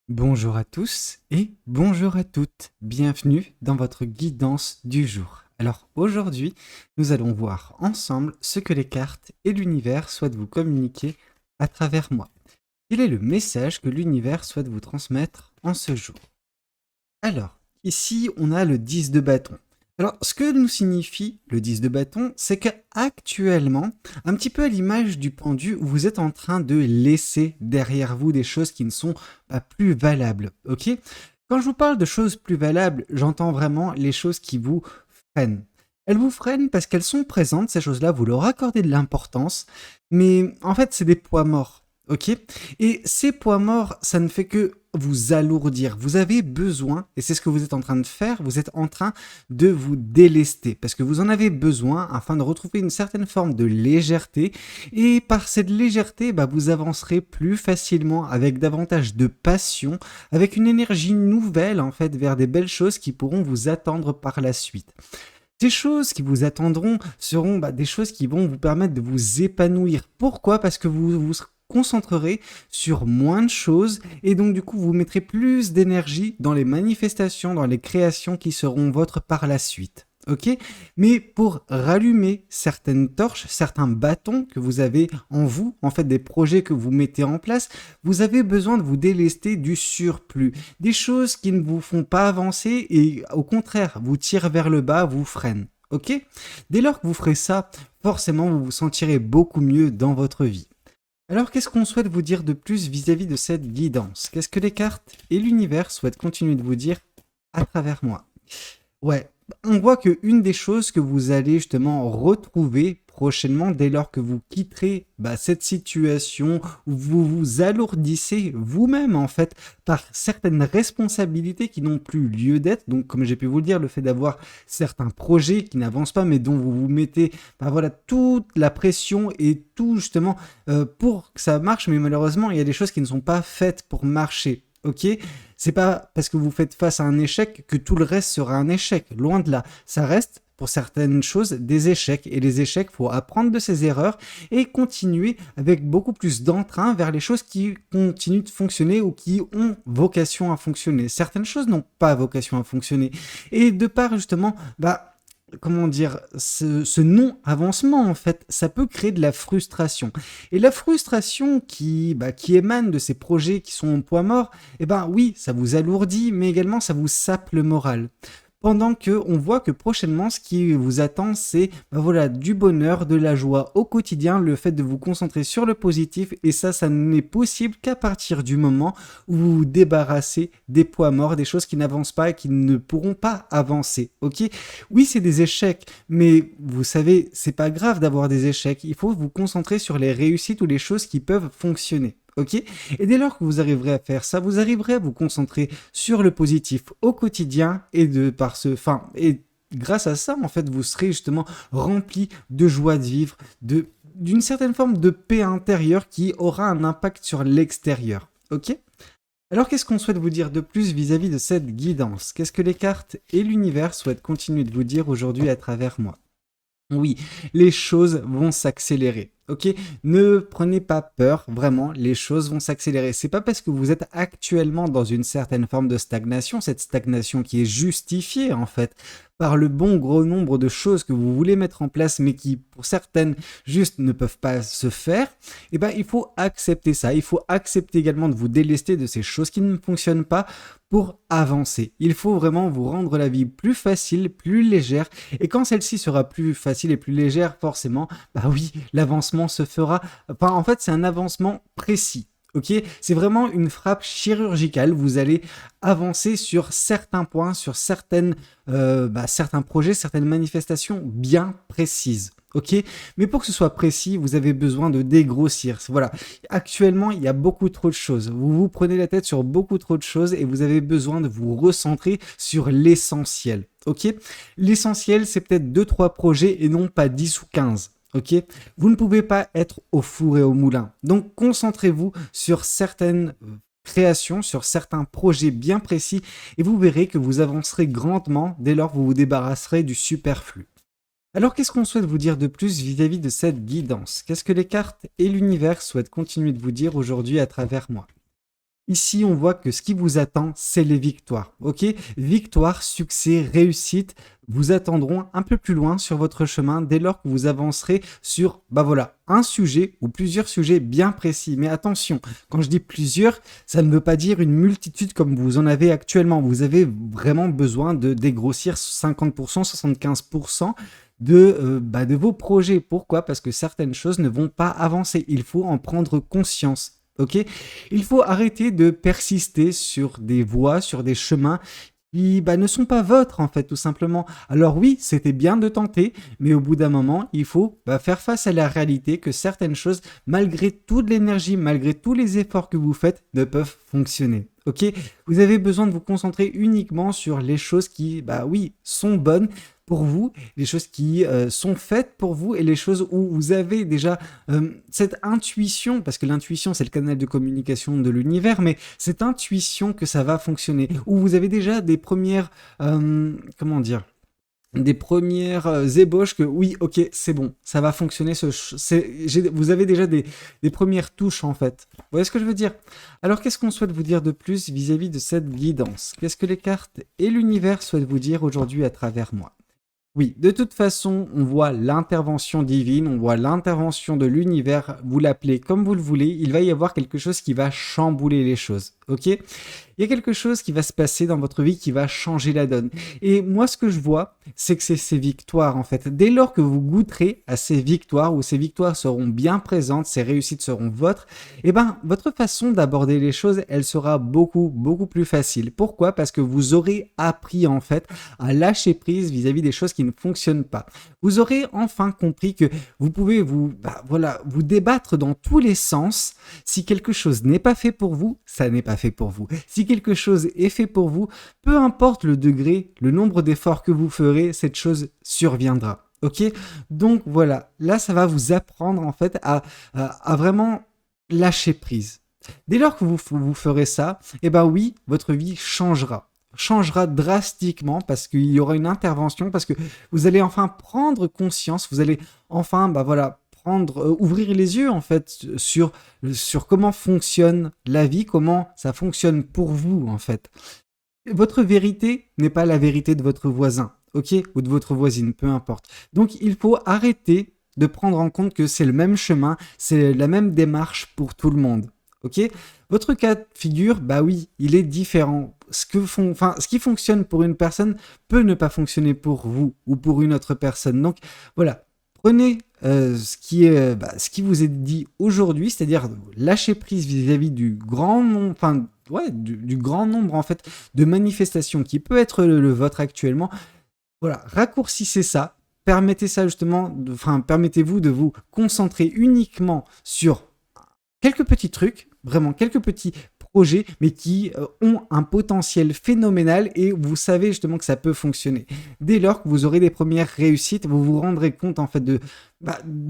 Bonjour à tous et bonjour à toutes. Bienvenue dans votre guidance du jour. Alors aujourd'hui, nous allons voir ensemble ce que les cartes et l'univers souhaitent vous communiquer à travers moi. Quel est le message que l'univers souhaite vous transmettre en ce jour? Alors, ici, on a le 10 de bâton. Alors, ce que nous signifie le 10 de bâton, c'est qu'actuellement, un petit peu à l'image du pendu, vous êtes en train de laisser derrière vous des choses qui ne sont pas plus valables, ok? Quand je vous parle de choses plus valables, j'entends vraiment les choses qui vous freinent. Elles vous freinent parce qu'elles sont présentes, ces choses-là, vous leur accordez de l'importance, mais en fait, c'est des poids morts, ok? Et ces poids morts, ça ne fait que vous alourdir. Vous avez besoin, et c'est ce que vous êtes en train de faire, vous êtes en train de vous délester, parce que vous en avez besoin afin de retrouver une certaine forme de légèreté, et par cette légèreté, vous avancerez plus facilement, avec davantage de passion, avec une énergie nouvelle, en fait, vers des belles choses qui pourront vous attendre par la suite. Ces choses qui vous attendront seront des choses qui vont vous permettre de vous épanouir. Pourquoi? Parce que vous vous concentrerez sur moins de choses et donc du coup vous mettrez plus d'énergie dans les manifestations, dans les créations qui seront vôtres par la suite. Ok? Mais pour rallumer certaines torches, certains bâtons que vous avez en vous, en fait des projets que vous mettez en place, vous avez besoin de vous délester du surplus, des choses qui ne vous font pas avancer et au contraire vous tirent vers le bas, vous freinent. Ok? Dès lors que vous ferez ça, forcément vous vous sentirez beaucoup mieux dans votre vie. Alors qu'est-ce qu'on souhaite vous dire de plus vis-à-vis de cette guidance? Qu'est-ce que les cartes et l'univers souhaitent continuer de vous dire à travers moi? Ouais, on voit que une des choses que vous allez justement retrouver prochainement dès lors que vous quitterez cette situation où vous vous alourdissez vous-même en fait par certaines responsabilités qui n'ont plus lieu d'être. Donc comme j'ai pu vous le dire, le fait d'avoir certains projets qui n'avancent pas mais dont vous vous mettez voilà, toute la pression et tout justement pour que ça marche, mais malheureusement il y a des choses qui ne sont pas faites pour marcher. Ok, c'est pas parce que vous faites face à un échec que tout le reste sera un échec. Loin de là. Ça reste, pour certaines choses, des échecs. Et les échecs, faut apprendre de ses erreurs et continuer avec beaucoup plus d'entrain vers les choses qui continuent de fonctionner ou qui ont vocation à fonctionner. Certaines choses n'ont pas vocation à fonctionner. Et de part, justement, comment dire, ce non-avancement, en fait, ça peut créer de la frustration. Et la frustration qui émane de ces projets qui sont au point mort, oui, ça vous alourdit, mais également ça vous sape le moral. Pendant que on voit que prochainement, ce qui vous attend, c'est voilà, du bonheur, de la joie au quotidien, le fait de vous concentrer sur le positif, et ça n'est possible qu'à partir du moment où vous vous débarrassez des poids morts, des choses qui n'avancent pas et qui ne pourront pas avancer. Ok? Oui, c'est des échecs, mais vous savez, c'est pas grave d'avoir des échecs. Il faut vous concentrer sur les réussites ou les choses qui peuvent fonctionner. Ok? Et dès lors que vous arriverez à faire ça, vous arriverez à vous concentrer sur le positif au quotidien et et grâce à ça, en fait, vous serez justement rempli de joie de vivre, d'une certaine forme de paix intérieure qui aura un impact sur l'extérieur. Ok? Alors qu'est-ce qu'on souhaite vous dire de plus vis-à-vis de cette guidance? Qu'est-ce que les cartes et l'univers souhaitent continuer de vous dire aujourd'hui à travers moi? Oui, les choses vont s'accélérer. Ok, ne prenez pas peur, vraiment, les choses vont s'accélérer. C'est pas parce que vous êtes actuellement dans une certaine forme de stagnation, cette stagnation qui est justifiée en fait par le bon gros nombre de choses que vous voulez mettre en place, mais qui pour certaines juste ne peuvent pas se faire. Il faut accepter ça. Il faut accepter également de vous délester de ces choses qui ne fonctionnent pas pour avancer. Il faut vraiment vous rendre la vie plus facile, plus légère. Et quand celle-ci sera plus facile et plus légère, forcément, oui, l'avancement se fera. Enfin, en fait, c'est un avancement précis. Ok, c'est vraiment une frappe chirurgicale. Vous allez avancer sur certains points, sur certains projets, certaines manifestations bien précises. Ok, mais pour que ce soit précis, vous avez besoin de dégrossir. Voilà. Actuellement, il y a beaucoup trop de choses. Vous vous prenez la tête sur beaucoup trop de choses et vous avez besoin de vous recentrer sur l'essentiel. Ok, l'essentiel, c'est peut-être deux trois projets et non pas 10 ou 15. Ok, vous ne pouvez pas être au four et au moulin. Donc, concentrez-vous sur certaines créations, sur certains projets bien précis et vous verrez que vous avancerez grandement dès lors que vous vous débarrasserez du superflu. Alors, qu'est-ce qu'on souhaite vous dire de plus vis-à-vis de cette guidance? Qu'est-ce que les cartes et l'univers souhaitent continuer de vous dire aujourd'hui à travers moi? Ici, on voit que ce qui vous attend, c'est les victoires. Ok? Victoire, succès, réussite vous attendront un peu plus loin sur votre chemin dès lors que vous avancerez sur, bah voilà, un sujet ou plusieurs sujets bien précis. Mais attention, quand je dis plusieurs, ça ne veut pas dire une multitude comme vous en avez actuellement. Vous avez vraiment besoin de dégrossir 50%, 75% de vos projets. Pourquoi? Parce que certaines choses ne vont pas avancer. Il faut en prendre conscience. Ok? Il faut arrêter de persister sur des voies, sur des chemins qui ne sont pas vôtres en fait, tout simplement. Alors oui, c'était bien de tenter, mais au bout d'un moment, il faut faire face à la réalité que certaines choses, malgré toute l'énergie, malgré tous les efforts que vous faites, ne peuvent fonctionner. Ok? Vous avez besoin de vous concentrer uniquement sur les choses qui, oui, sont bonnes pour vous, les choses qui sont faites pour vous et les choses où vous avez déjà cette intuition, parce que l'intuition c'est le canal de communication de l'univers, mais cette intuition que ça va fonctionner, où vous avez déjà des premières, comment dire, des premières ébauches que oui, ok, c'est bon, ça va fonctionner. Vous avez déjà des premières touches en fait. Vous voyez ce que je veux dire? Alors qu'est-ce qu'on souhaite vous dire de plus vis-à-vis de cette guidance? Qu'est-ce que les cartes et l'univers souhaitent vous dire aujourd'hui à travers moi? Oui, de toute façon, on voit l'intervention divine, on voit l'intervention de l'univers, vous l'appelez comme vous le voulez, il va y avoir quelque chose qui va chambouler les choses, ok? Il y a quelque chose qui va se passer dans votre vie qui va changer la donne. Et moi, ce que je vois, c'est que c'est ces victoires, en fait. Dès lors que vous goûterez à ces victoires, où ces victoires seront bien présentes, ces réussites seront vôtres, eh ben, votre façon d'aborder les choses, elle sera beaucoup, beaucoup plus facile. Pourquoi? Parce que vous aurez appris, en fait, à lâcher prise vis-à-vis des choses qui ne fonctionnent pas. Vous aurez enfin compris que vous pouvez vous débattre dans tous les sens. Si quelque chose n'est pas fait pour vous, ça n'est pas fait pour vous. Si quelque chose est fait pour vous, peu importe le degré, le nombre d'efforts que vous ferez, cette chose surviendra. Ok? Donc voilà, là ça va vous apprendre en fait à vraiment lâcher prise. Dès lors que vous ferez ça, eh ben oui, votre vie changera drastiquement parce qu'il y aura une intervention, parce que vous allez enfin prendre conscience, vous allez enfin ouvrir les yeux en fait sur comment fonctionne la vie, comment ça fonctionne pour vous en fait. Votre vérité n'est pas la vérité de votre voisin, ok, ou de votre voisine, peu importe. Donc il faut arrêter de prendre en compte que c'est le même chemin, c'est la même démarche pour tout le monde. Ok? Votre cas de figure, bah oui, il est différent. Ce qui fonctionne pour une personne peut ne pas fonctionner pour vous ou pour une autre personne. Donc voilà, prenez ce qui vous est dit aujourd'hui, c'est-à-dire lâcher prise vis-à-vis du grand nombre, du grand nombre en fait de manifestations qui peut être le vôtre actuellement. Voilà, raccourcissez ça, permettez-vous de vous concentrer uniquement sur quelques petits trucs, vraiment quelques petits projets, mais qui ont un potentiel phénoménal et vous savez justement que ça peut fonctionner. Dès lors que vous aurez des premières réussites, vous vous rendrez compte en fait de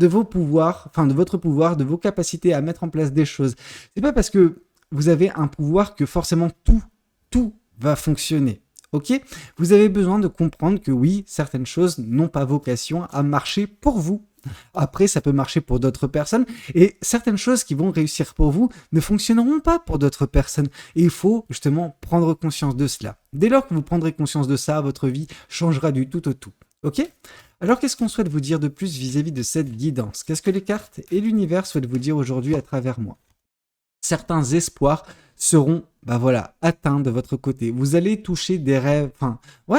vos pouvoirs, de votre pouvoir, de vos capacités à mettre en place des choses. C'est pas parce que vous avez un pouvoir que forcément tout va fonctionner. Ok? Vous avez besoin de comprendre que oui, certaines choses n'ont pas vocation à marcher pour vous. Après, ça peut marcher pour d'autres personnes et certaines choses qui vont réussir pour vous ne fonctionneront pas pour d'autres personnes. Et il faut justement prendre conscience de cela. Dès lors que vous prendrez conscience de ça, votre vie changera du tout au tout. Ok? Alors, qu'est-ce qu'on souhaite vous dire de plus vis-à-vis de cette guidance? Qu'est-ce que les cartes et l'univers souhaitent vous dire aujourd'hui à travers moi? Certains espoirs seront atteints de votre côté. Vous allez toucher des rêves,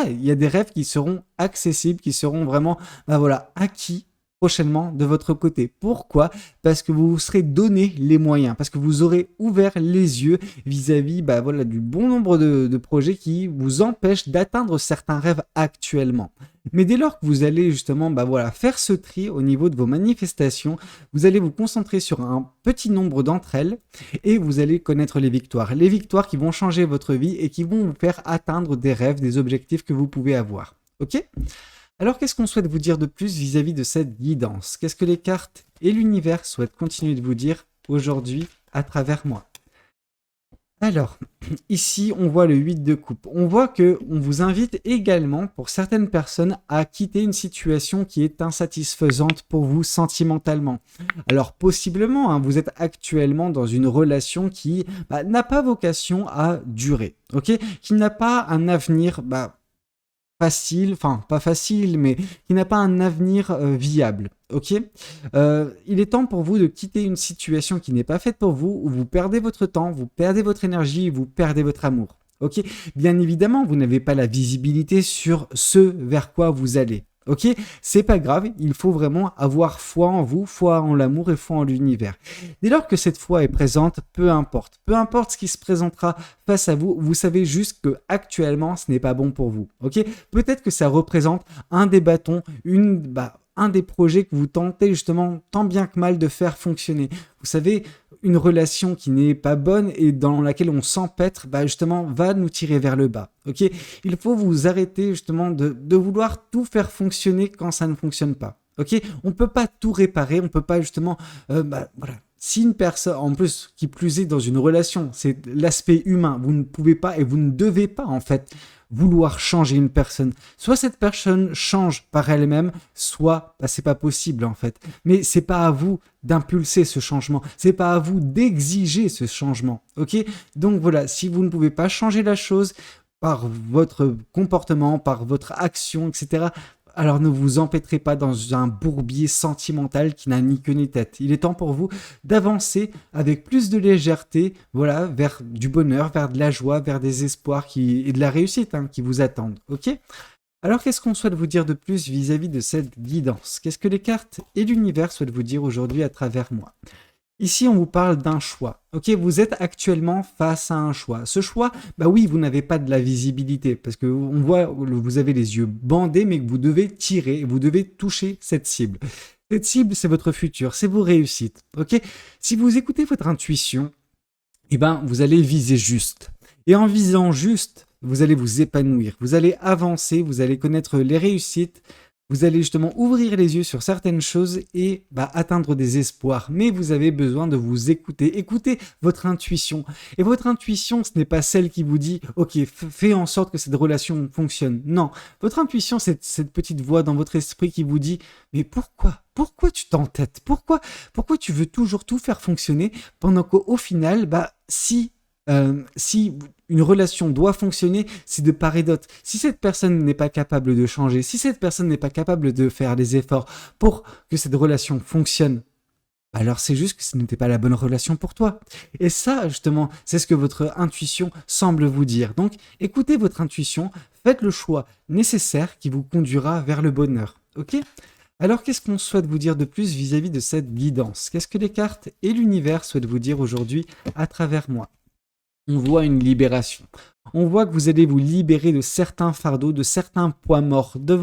il y a des rêves qui seront accessibles, qui seront vraiment acquis prochainement de votre côté. Pourquoi? Parce que vous vous serez donné les moyens, parce que vous aurez ouvert les yeux vis-à-vis du bon nombre de projets qui vous empêchent d'atteindre certains rêves actuellement. Mais dès lors que vous allez justement faire ce tri au niveau de vos manifestations, vous allez vous concentrer sur un petit nombre d'entre elles et vous allez connaître les victoires. Les victoires qui vont changer votre vie et qui vont vous faire atteindre des rêves, des objectifs que vous pouvez avoir. Ok? Alors qu'est-ce qu'on souhaite vous dire de plus vis-à-vis de cette guidance? Qu'est-ce que les cartes et l'univers souhaitent continuer de vous dire aujourd'hui à travers moi? Alors, ici, on voit le 8 de coupe. On voit que on vous invite également, pour certaines personnes, à quitter une situation qui est insatisfaisante pour vous sentimentalement. Alors, possiblement, hein, vous êtes actuellement dans une relation qui n'a pas vocation à durer, ok? Qui n'a pas un avenir facile, enfin pas facile, mais qui n'a pas un avenir viable. Ok. Il est temps pour vous de quitter une situation qui n'est pas faite pour vous, où vous perdez votre temps, vous perdez votre énergie, vous perdez votre amour. Ok. Bien évidemment, vous n'avez pas la visibilité sur ce vers quoi vous allez. Ok, c'est pas grave, il faut vraiment avoir foi en vous, foi en l'amour et foi en l'univers. Dès lors que cette foi est présente, peu importe ce qui se présentera face à vous, vous savez juste que actuellement ce n'est pas bon pour vous. Ok, peut-être que ça représente un des bâtons, un des projets que vous tentez justement tant bien que mal de faire fonctionner. Vous savez, une relation qui n'est pas bonne et dans laquelle on s'empêtre, justement, va nous tirer vers le bas. Ok, il faut vous arrêter justement de vouloir tout faire fonctionner quand ça ne fonctionne pas. Ok, on peut pas tout réparer, on peut pas justement, voilà. Si une personne, en plus, qui plus est dans une relation, c'est l'aspect humain, vous ne pouvez pas et vous ne devez pas en fait vouloir changer une personne. Soit cette personne change par elle-même, soit c'est pas possible en fait. Mais c'est pas à vous d'impulser ce changement, c'est pas à vous d'exiger ce changement. Ok, donc voilà, si vous ne pouvez pas changer la chose par votre comportement, par votre action, etc., alors ne vous empêtrez pas dans un bourbier sentimental qui n'a ni queue ni tête. Il est temps pour vous d'avancer avec plus de légèreté, voilà, vers du bonheur, vers de la joie, vers des espoirs et de la réussite qui vous attendent. Ok ? Alors qu'est-ce qu'on souhaite vous dire de plus vis-à-vis de cette guidance ? Qu'est-ce que les cartes et l'univers souhaitent vous dire aujourd'hui à travers moi ? Ici, on vous parle d'un choix. Ok, vous êtes actuellement face à un choix. Ce choix, oui, vous n'avez pas de la visibilité parce que on voit, vous avez les yeux bandés, mais que vous devez tirer, vous devez toucher cette cible. Cette cible, c'est votre futur, c'est vos réussites. Ok, si vous écoutez votre intuition, vous allez viser juste. Et en visant juste, vous allez vous épanouir, vous allez avancer, vous allez connaître les réussites. Vous allez justement ouvrir les yeux sur certaines choses et atteindre des espoirs. Mais vous avez besoin de vous écouter. Écoutez votre intuition. Et votre intuition, ce n'est pas celle qui vous dit « Ok, fais en sorte que cette relation fonctionne ». Non, votre intuition, c'est cette petite voix dans votre esprit qui vous dit « Mais pourquoi ? Pourquoi tu t'entêtes ? Pourquoi tu veux toujours tout faire fonctionner pendant qu'au final, si une relation doit fonctionner, c'est de part et d'autre. Si cette personne n'est pas capable de changer, si cette personne n'est pas capable de faire des efforts pour que cette relation fonctionne, alors c'est juste que ce n'était pas la bonne relation pour toi. Et ça, justement, c'est ce que votre intuition semble vous dire. Donc, écoutez votre intuition, faites le choix nécessaire qui vous conduira vers le bonheur. Ok ? Alors, qu'est-ce qu'on souhaite vous dire de plus vis-à-vis de cette guidance ? Qu'est-ce que les cartes et l'univers souhaitent vous dire aujourd'hui à travers moi ? On voit une libération. On voit que vous allez vous libérer de certains fardeaux, de certains poids morts dans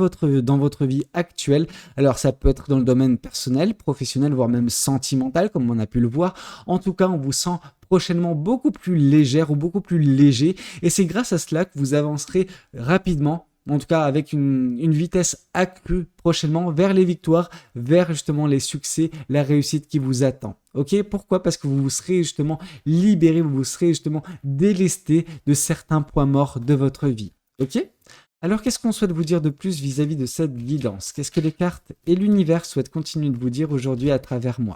votre vie actuelle. Alors ça peut être dans le domaine personnel, professionnel, voire même sentimental, comme on a pu le voir. En tout cas, on vous sent prochainement beaucoup plus légère ou beaucoup plus léger. Et c'est grâce à cela que vous avancerez rapidement, en tout cas avec une vitesse accrue prochainement vers les victoires, vers justement les succès, la réussite qui vous attend. Ok ? Pourquoi ? Parce que vous vous serez justement libéré, vous vous serez justement délesté de certains points morts de votre vie. Ok ? Alors qu'est-ce qu'on souhaite vous dire de plus vis-à-vis de cette guidance ? Qu'est-ce que les cartes et l'univers souhaitent continuer de vous dire aujourd'hui à travers moi ?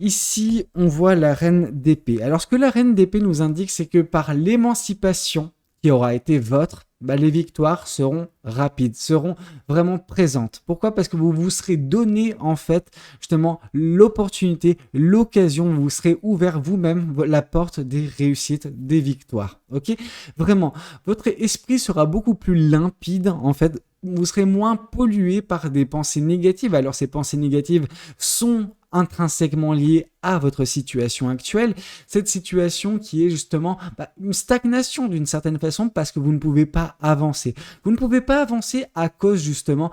Ici, on voit la reine d'épée. Alors ce que la reine d'épée nous indique, c'est que par l'émancipation qui aura été votre, les victoires seront rapides, seront vraiment présentes. Pourquoi ? Parce que vous vous serez donné en fait justement l'opportunité, l'occasion, vous serez ouvert vous-même la porte des réussites, des victoires. Ok ? Vraiment, votre esprit sera beaucoup plus limpide en fait. Vous serez moins pollué par des pensées négatives. Alors ces pensées négatives sont intrinsèquement liées à votre situation actuelle, cette situation qui est justement une stagnation d'une certaine façon parce que vous ne pouvez pas avancer. Vous ne pouvez pas avancer à cause justement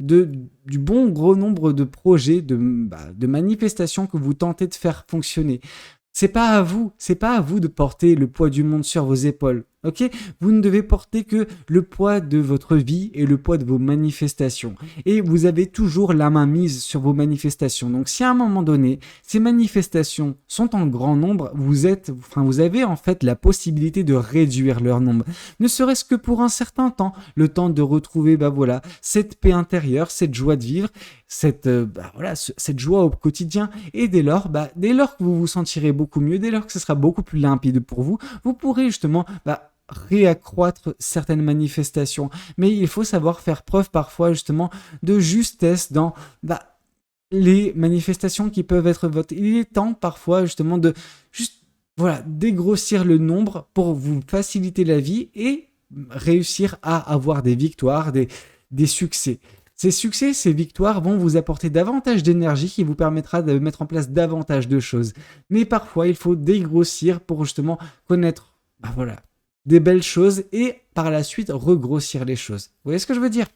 du bon gros nombre de projets, de manifestations que vous tentez de faire fonctionner. C'est pas à vous de porter le poids du monde sur vos épaules. Ok, vous ne devez porter que le poids de votre vie et le poids de vos manifestations. Et vous avez toujours la main mise sur vos manifestations. Donc si à un moment donné, ces manifestations sont en grand nombre, vous avez en fait la possibilité de réduire leur nombre. Ne serait-ce que pour un certain temps, le temps de retrouver cette paix intérieure, cette joie de vivre, cette joie au quotidien. Et dès lors que vous vous sentirez beaucoup mieux, dès lors que ce sera beaucoup plus limpide pour vous, vous pourrez justement réaccroître certaines manifestations. Mais il faut savoir faire preuve parfois justement de justesse dans les manifestations qui peuvent être vôtres. Il est temps parfois justement de juste dégrossir le nombre pour vous faciliter la vie et réussir à avoir des victoires, des succès. Ces succès, ces victoires vont vous apporter davantage d'énergie qui vous permettra de mettre en place davantage de choses. Mais parfois, il faut dégrossir pour justement connaître des belles choses et par la suite regrossir les choses. Vous voyez ce que je veux dire?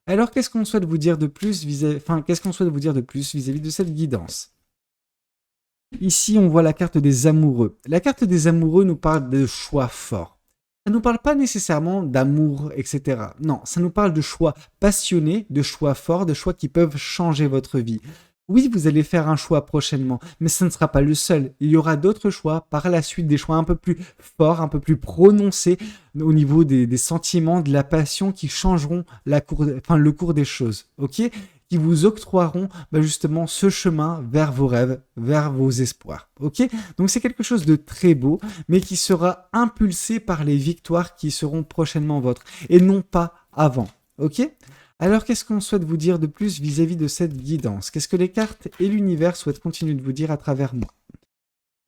Alors, qu'est-ce qu'on souhaite vous dire de plus vis-à-vis de cette guidance? Ici, on voit la carte des amoureux. La carte des amoureux nous parle de choix forts. Ça ne nous parle pas nécessairement d'amour, etc. Non, ça nous parle de choix passionnés, de choix forts, de choix qui peuvent changer votre vie. Oui, vous allez faire un choix prochainement, mais ce ne sera pas le seul. Il y aura d'autres choix par la suite, des choix un peu plus forts, un peu plus prononcés au niveau des sentiments, de la passion qui changeront le cours des choses, ok? Qui vous octroieront justement ce chemin vers vos rêves, vers vos espoirs, ok? Donc c'est quelque chose de très beau, mais qui sera impulsé par les victoires qui seront prochainement vôtres, et non pas avant, ok? Alors, qu'est-ce qu'on souhaite vous dire de plus vis-à-vis de cette guidance? Qu'est-ce que les cartes et l'univers souhaitent continuer de vous dire à travers moi?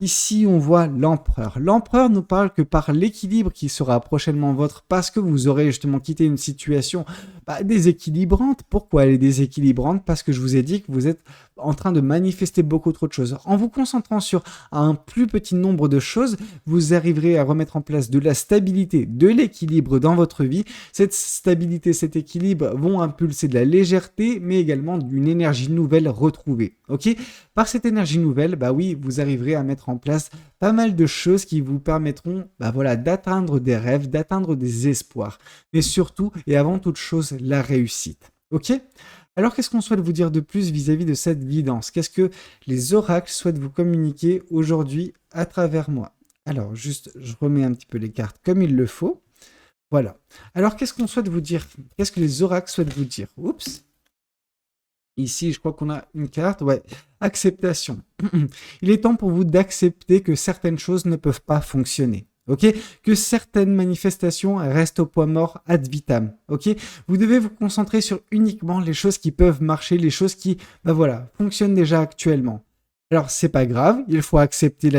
Ici, on voit l'empereur. L'empereur nous parle que par l'équilibre qui sera prochainement vôtre, parce que vous aurez justement quitté une situation déséquilibrante. Pourquoi elle est déséquilibrante? Parce que je vous ai dit que vous êtes en train de manifester beaucoup trop de choses. En vous concentrant sur un plus petit nombre de choses, vous arriverez à remettre en place de la stabilité, de l'équilibre dans votre vie. Cette stabilité, cet équilibre vont impulser de la légèreté, mais également d'une énergie nouvelle retrouvée. Ok? Par cette énergie nouvelle, vous arriverez à mettre en place pas mal de choses qui vous permettront d'atteindre des rêves, d'atteindre des espoirs. Mais surtout, et avant toute chose, la réussite. Ok? Alors, qu'est-ce qu'on souhaite vous dire de plus vis-à-vis de cette guidance? Qu'est-ce que les oracles souhaitent vous communiquer aujourd'hui à travers moi? Alors, juste, je remets un petit peu les cartes comme il le faut. Voilà. Alors, qu'est-ce qu'on souhaite vous dire? Qu'est-ce que les oracles souhaitent vous dire? Oups. Ici, je crois qu'on a une carte. Ouais, acceptation. Il est temps pour vous d'accepter que certaines choses ne peuvent pas fonctionner. Ok, que certaines manifestations restent au point mort ad vitam. Ok, vous devez vous concentrer sur uniquement les choses qui peuvent marcher, les choses qui, fonctionnent déjà actuellement. Alors, c'est pas grave, il faut accepter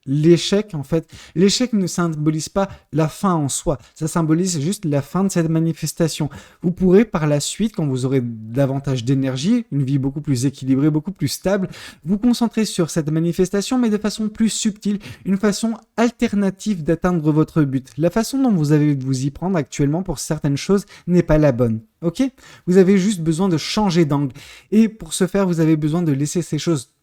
l'échec, en fait. L'échec ne symbolise pas la fin en soi, ça symbolise juste la fin de cette manifestation. Vous pourrez par la suite, quand vous aurez davantage d'énergie, une vie beaucoup plus équilibrée, beaucoup plus stable, vous concentrer sur cette manifestation, mais de façon plus subtile, une façon alternative d'atteindre votre but. La façon dont vous avez de vous y prendre actuellement pour certaines choses n'est pas la bonne. Ok? Vous avez juste besoin de changer d'angle. Et pour ce faire, vous avez besoin de laisser ces choses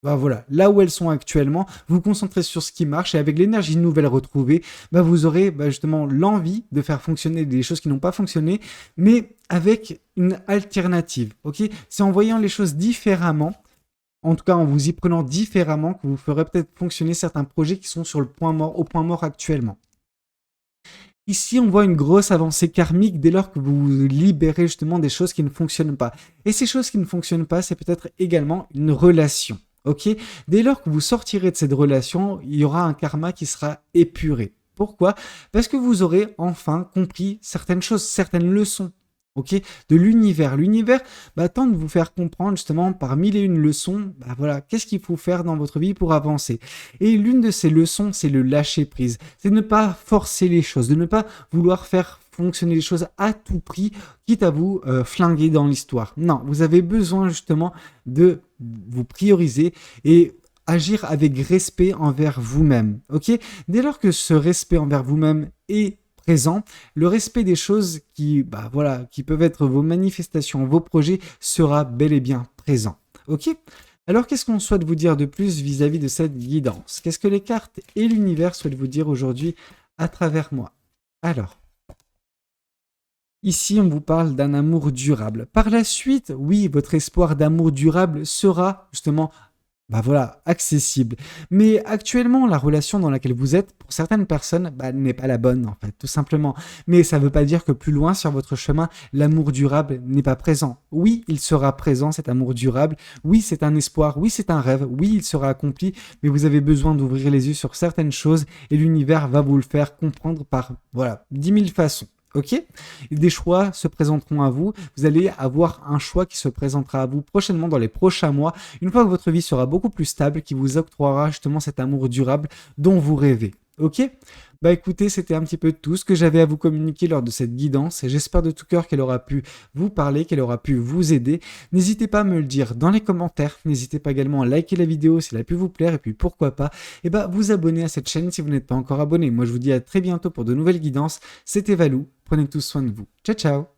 là où elles sont actuellement, vous concentrez sur ce qui marche et avec l'énergie nouvelle retrouvée, vous aurez justement l'envie de faire fonctionner des choses qui n'ont pas fonctionné, mais avec une alternative. Ok? C'est en voyant les choses différemment, en tout cas en vous y prenant différemment, que vous ferez peut-être fonctionner certains projets qui sont sur au point mort actuellement. Ici, on voit une grosse avancée karmique dès lors que vous libérez justement des choses qui ne fonctionnent pas. Et ces choses qui ne fonctionnent pas, c'est peut-être également une relation. Ok? Dès lors que vous sortirez de cette relation, il y aura un karma qui sera épuré. Pourquoi? Parce que vous aurez enfin compris certaines choses, certaines leçons. Ok, de l'univers. L'univers tente de vous faire comprendre justement par mille et une leçons, qu'est-ce qu'il faut faire dans votre vie pour avancer. Et l'une de ces leçons, c'est le lâcher prise. C'est de ne pas forcer les choses, de ne pas vouloir faire fonctionner les choses à tout prix, quitte à vous flinguer dans l'histoire. Non, vous avez besoin justement de vous prioriser et agir avec respect envers vous-même. Ok, dès lors que ce respect envers vous-même est présent, le respect des choses qui peuvent être vos manifestations, vos projets sera bel et bien présent. Ok? Alors, qu'est-ce qu'on souhaite vous dire de plus vis-à-vis de cette guidance? Qu'est-ce que les cartes et l'univers souhaitent vous dire aujourd'hui à travers moi. Alors, ici, on vous parle d'un amour durable. Par la suite, oui, votre espoir d'amour durable sera justement accessible. Mais actuellement, la relation dans laquelle vous êtes, pour certaines personnes, n'est pas la bonne, en fait, tout simplement. Mais ça ne veut pas dire que plus loin sur votre chemin, l'amour durable n'est pas présent. Oui, il sera présent, cet amour durable. Oui, c'est un espoir. Oui, c'est un rêve. Oui, il sera accompli. Mais vous avez besoin d'ouvrir les yeux sur certaines choses et l'univers va vous le faire comprendre par, 10 000 façons. Ok? Des choix se présenteront à vous. Vous allez avoir un choix qui se présentera à vous prochainement dans les prochains mois, une fois que votre vie sera beaucoup plus stable, qui vous octroiera justement cet amour durable dont vous rêvez. Ok? Bah écoutez, c'était un petit peu tout ce que j'avais à vous communiquer lors de cette guidance et j'espère de tout cœur qu'elle aura pu vous parler, qu'elle aura pu vous aider. N'hésitez pas à me le dire dans les commentaires, n'hésitez pas également à liker la vidéo si elle a pu vous plaire et puis pourquoi pas, vous abonner à cette chaîne si vous n'êtes pas encore abonné. Moi je vous dis à très bientôt pour de nouvelles guidances. C'était Valou, prenez tous soin de vous. Ciao ciao.